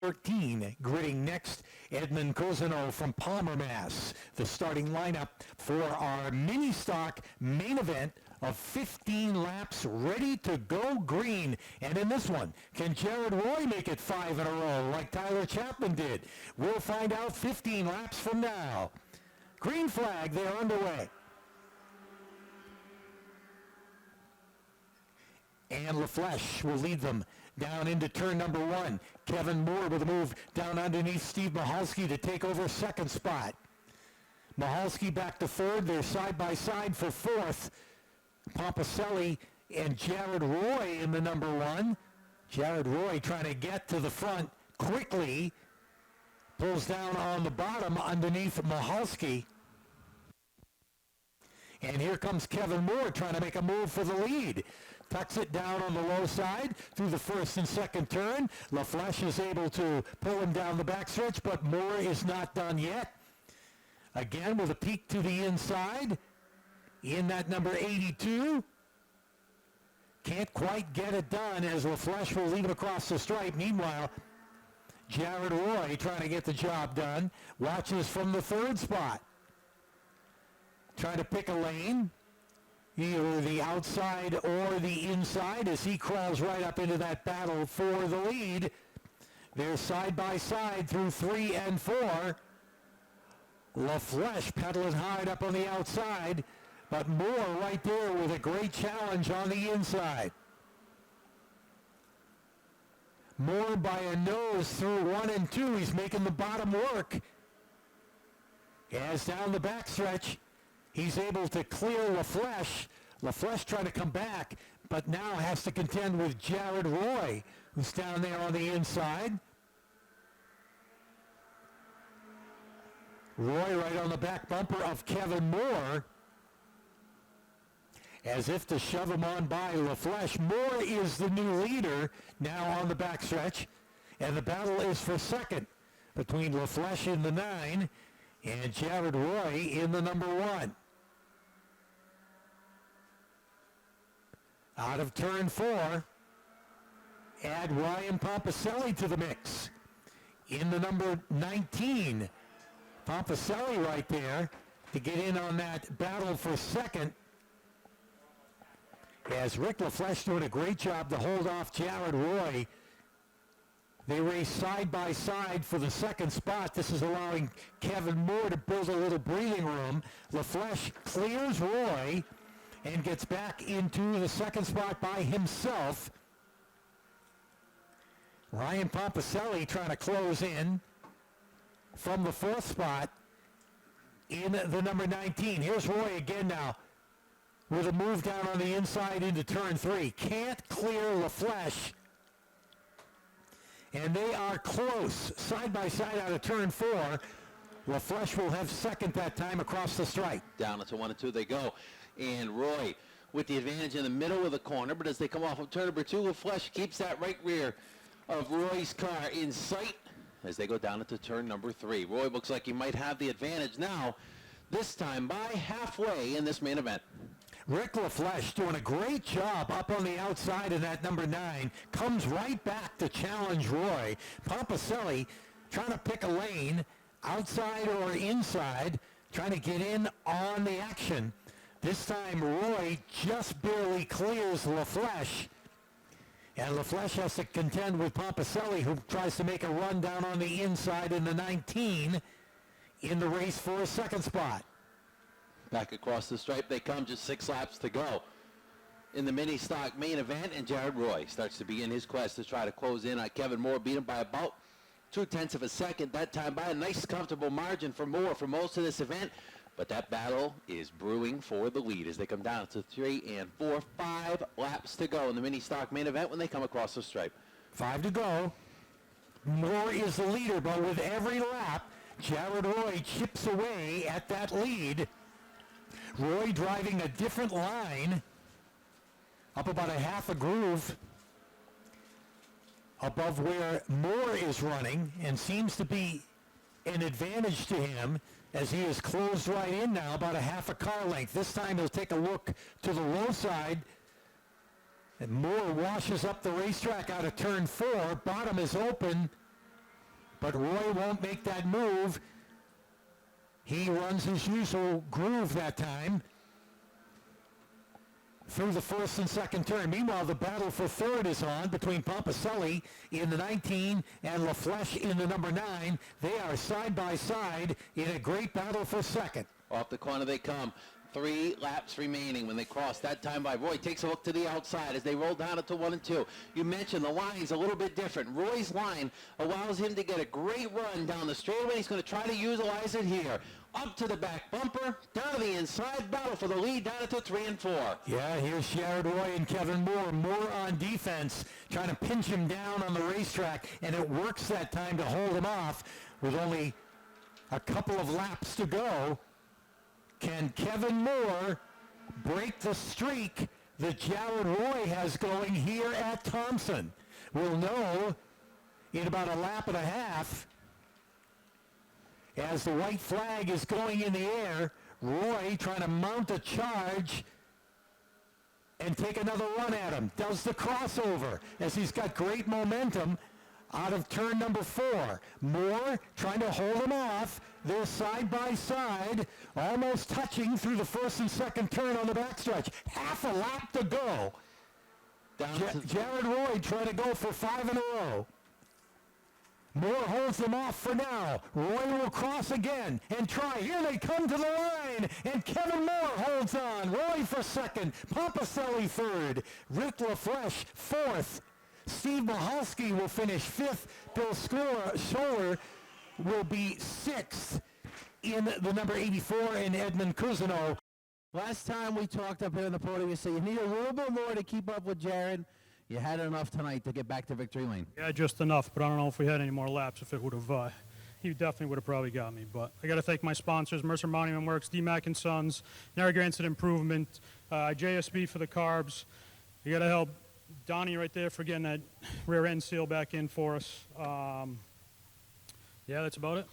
13, gridding next, Edmund Cozano from Palmer, Mass. The starting lineup for our mini stock main event of 15 laps ready to go green. And in this one, can Jared Roy make it 5 in a row like Tyler Chapman did? We'll find out 15 laps from now. Green flag, they're underway. And LaFleche will lead them down into turn number 1. Kevin Moore with a move down underneath Steve Mahalski to take over second spot. Mahalski back to third. They're side by side for fourth. Pompicelli and Jared Roy in the number 1. Jared Roy trying to get to the front quickly. Pulls down on the bottom underneath Mahalski. And here comes Kevin Moore trying to make a move for the lead. Tucks it down on the low side through the first and second turn. LaFleche is able to pull him down the backstretch, but Moore is not done yet. Again with a peek to the inside. In that number 82. Can't quite get it done as LaFleche will leave it across the stripe. Meanwhile, Jared Roy trying to get the job done. Watches from the third spot. Trying to pick a lane. Either the outside or the inside as he crawls right up into that battle for the lead. They're side by side through 3 and 4. LaFleche pedaling hard up on the outside, but Moore right there with a great challenge on the inside. Moore by a nose through 1 and 2. He's making the bottom work. As down the backstretch, he's able to clear LaFleche. LaFleche trying to come back, but now has to contend with Jared Roy, who's down there on the inside. Roy right on the back bumper of Kevin Moore. As if to shove him on by LaFleche. Moore is the new leader now on the backstretch. And the battle is for second between LaFleche in the 9 and Jared Roy in the number 1. Out of turn 4, add Ryan Pompicelli to the mix. In the number 19, Pompicelli right there to get in on that battle for second. As Rick LaFleche doing a great job to hold off Jared Roy. They race side by side for the second spot. This is allowing Kevin Moore to build a little breathing room. LaFleche clears Roy and gets back into the second spot by himself. Ryan Pompicelli trying to close in from the fourth spot in the number 19. Here's Roy again now with a move down on the inside into turn 3. Can't clear LaFleche. And they are close, side by side out of turn 4. LaFleche will have second that time across the stripe. Down into 1 and 2 they go. And Roy with the advantage in the middle of the corner, but as they come off of turn number 2, LaFleche keeps that right rear of Roy's car in sight as they go down into turn number 3. Roy looks like he might have the advantage now, this time by halfway in this main event. Rick LaFleche doing a great job up on the outside of that number 9. Comes right back to challenge Roy. Pompicelli trying to pick a lane, outside or inside, trying to get in on the action. This time Roy just barely clears LaFleche. And LaFleche has to contend with Pompicelli, who tries to make a run down on the inside in the 19 in the race for a second spot. Back across the stripe they come, just 6 laps to go in the mini stock main event, and Jared Roy starts to begin his quest to try to close in on Kevin Moore. Beat him by about 0.2 of a second, that time by a nice comfortable margin for Moore for most of this event. But that battle is brewing for the lead as they come down to 3 and 4, 5 laps to go in the mini stock main event when they come across the stripe. 5 to go. Moore is the leader, but with every lap, Jared Roy chips away at that lead. Roy driving a different line, up about a half a groove above where Moore is running, and seems to be an advantage to him as he is closed right in now, about a half a car length. This time he'll take a look to the low side, and Moore washes up the racetrack out of turn 4. Bottom is open. But Roy won't make that move. He runs his usual groove that time through the first and second turn. Meanwhile, the battle for third is on between Pompicelli in the 19 and LaFlèche in the number 9. They are side by side in a great battle for second. Off the corner they come. 3 laps remaining when they cross. That time by Roy takes a look to the outside as they roll down into 1 and 2. You mentioned the line's a little bit different. Roy's line allows him to get a great run down the straightaway. He's going to try to utilize it here. Up to the back bumper, down to the inside, battle for the lead down into 3 and 4. Yeah, here's Jared Roy and Kevin Moore. Moore on defense, trying to pinch him down on the racetrack, and it works that time to hold him off with only a couple of laps to go. Can Kevin Moore break the streak that Jared Roy has going here at Thompson? We'll know in about a lap and a half. As the white flag is going in the air, Roy trying to mount a charge and take another run at him. Does the crossover as he's got great momentum out of turn number 4. Moore trying to hold him off. They're side by side, almost touching through the first and second turn on the backstretch. Half a lap to go. Jared Roy trying to go for 5 in a row. Moore holds them off for now. Roy will cross again and try. Here they come to the line, and Kevin Moore holds on. Roy for second. Pompicelli third. Rick LaFlèche fourth. Steve Mahalski will finish 5th. Bill Scholler will be 6th in the number 84, and Edmund Cousineau. Last time we talked up here on the podium, you said you need a little bit more to keep up with Jared. You had enough tonight to get back to victory lane. Yeah, just enough, but I don't know if we had any more laps, if it would have, he definitely would have probably got me. But I got to thank my sponsors, Mercer Monument Works, DMAC & Sons, Narragansett Improvement, JSB for the carbs. You got to help Donnie right there for getting that rear end seal back in for us. Yeah, that's about it.